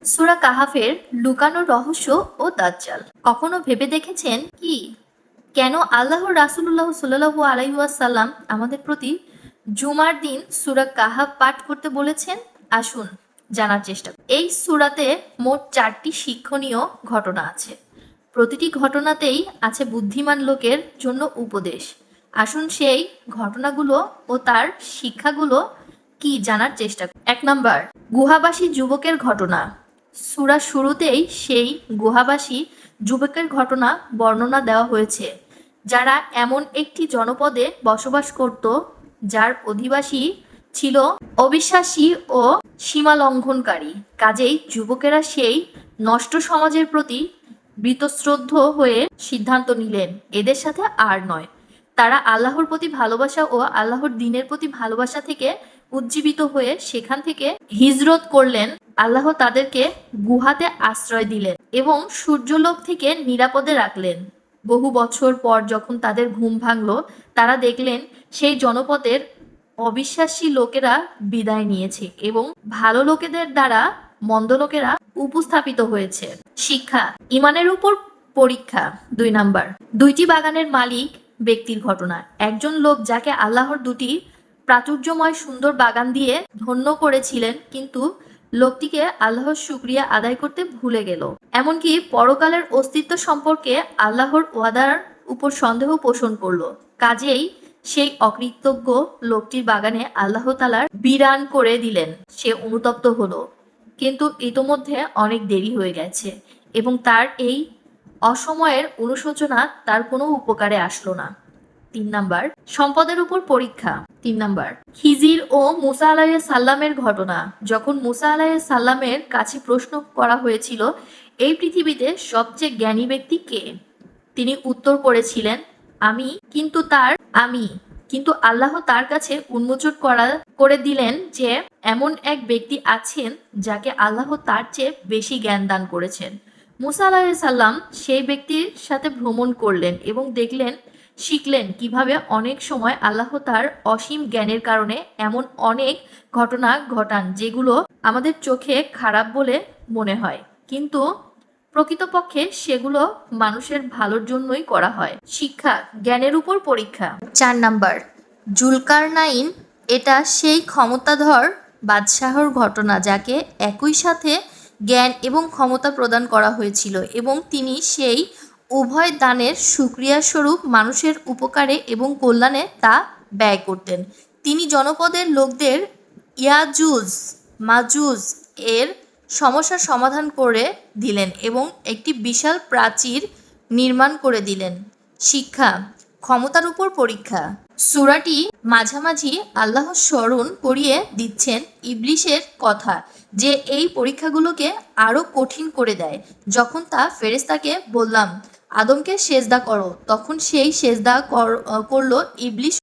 সূরা কাহাফের লুকানো রহস্য ও দাজ্জাল। কখনো ভেবে দেখেছেন কি কেন আল্লাহর রাসূলুল্লাহ সাল্লাল্লাহু আলাইহি ওয়াসাল্লাম আমাদের প্রতি জুমার দিন সূরা কাহাফ পাঠ করতে বলেছেন? আসুন জানার চেষ্টা করি। এই সূরাতে মোট 4টি শিক্ষণীয় ঘটনা আছে। প্রতিটি ঘটনাতেই আছে বুদ্ধিমান লোকের জন্য উপদেশ। আসুন সেই ঘটনাগুলো ও তার শিক্ষাগুলো কি জানার চেষ্টা করি। 1 নাম্বার, গুহাবাসী যুবকের ঘটনা। সূরার শুরুতেই সেই গুহাবাসী যুবকের ঘটনা বর্ণনা দেওয়া হয়েছে, যারা এমন একটি জনপদে বসবাস করত যার অধিবাসী ছিল অবিশ্বাসী ও সীমালঙ্ঘনকারী। কাজেই যুবকেরা সেই নষ্ট সমাজের প্রতি বীতশ্রদ্ধ হয়ে সিদ্ধান্ত নিলেন এদের সাথে আর নয়। তারা আল্লাহর প্রতি ভালোবাসা ও আল্লাহর দ্বীনের প্রতি ভালোবাসা থেকে উজ্জীবিত হয়ে সেখান থেকে হিজরত করলেন। আল্লাহ তাদেরকে গুহাতে আশ্রয় দিলেন এবং সূর্যলোক থেকে নিরাপদে রাখলেন। বহু বছর পর যখন তাদের ঘুম ভাঙল, তারা দেখলেন সেই জনপদের অবিশ্বাসী লোকেরা বিদায় নিয়েছে এবং ভালো লোকেদের দ্বারা মন্দ লোকেরা উপস্থাপিত হয়েছে। শিক্ষা, ইমানের উপর পরীক্ষা। 2 নাম্বার, 2টি বাগানের মালিক ব্যক্তির ঘটনা। একজন লোক যাকে আল্লাহর 2টি প্রাচুর্যময় সুন্দর বাগান দিয়ে ধন্য করেছিলেন, কিন্তু লোকটিকে আল্লাহর শুকরিয়া আদায় করতে ভুলে গেল। এমনকি পরকালের অস্তিত্ব সম্পর্কে আল্লাহর ওয়াদার উপর সন্দেহ পোষণ করলো। কাজেই সেই অকৃতজ্ঞ লোকটির বাগানে আল্লাহ তাআলা বিরান করে দিলেন। সে অনুতপ্ত হলো, কিন্তু ইতোমধ্যে অনেক দেরি হয়ে গেছে এবং তার এই অসময়ের অনুশোচনা তার কোনো উপকারে আসলো না। 3 নাম্বার, সম্পদের উপর পরীক্ষা। 3 নাম্বার, খিজির ও মুসা আলাইহিস সালামের ঘটনা। যখন মুসা আলাইহিস সালামের কাছে প্রশ্ন করা হয়েছিল, এই পৃথিবীতে সবচেয়ে জ্ঞানী ব্যক্তি কে, তিনি উত্তর করেছিলেন, আমি। কিন্তু আল্লাহ তার কাছে উন্মোচন করে দিলেন যে এমন এক ব্যক্তি আছেন যাকে আল্লাহ তার চেয়ে বেশি জ্ঞান দান করেছেন। মুসা আলাইহিস সালাম সেই ব্যক্তির সাথে ভ্রমণ করলেন এবং শিখলেন কিভাবে অনেক সময় আল্লাহ তার অসীম জ্ঞানের কারণে এমন অনেক ঘটনা ঘটান যেগুলো আমাদের চোখে খারাপ বলে মনে হয়, কিন্তু প্রকৃতপক্ষে সেগুলো মানুষের ভালোর জন্যই করা হয়। শিক্ষা, জ্ঞানের উপর পরীক্ষা। 4 নাম্বার, জুলকারনাইন। এটা সেই ক্ষমতাধর বাদশাহর ঘটনা যাকে একই সাথে জ্ঞান এবং ক্ষমতা প্রদান করা হয়েছিল এবং তিনি সেই উভয় দানের শুকরিয়া স্বরূপ মানুষের উপকারে এবং কল্যাণে তা ব্যয় করতেন। তিনি জনপদের লোকদের ইয়াজুজ মাজুজ এর সমস্যার সমাধান করে দিলেন এবং একটি বিশাল প্রাচীর নির্মাণ করে দিলেন। শিক্ষা, ক্ষমতার উপর পরীক্ষা। সূরাটি মাঝামাঝি আল্লাহ স্মরণ করিয়ে দিচ্ছেন ইবলিসের কথা, যে এই পরীক্ষাগুলোকে আরো কঠিন করে দেয়। যখন তা ফেরেশতাকে বললাম আদমকে সেজদা করো, তখন সেই সেজদা করলো, ইবলিস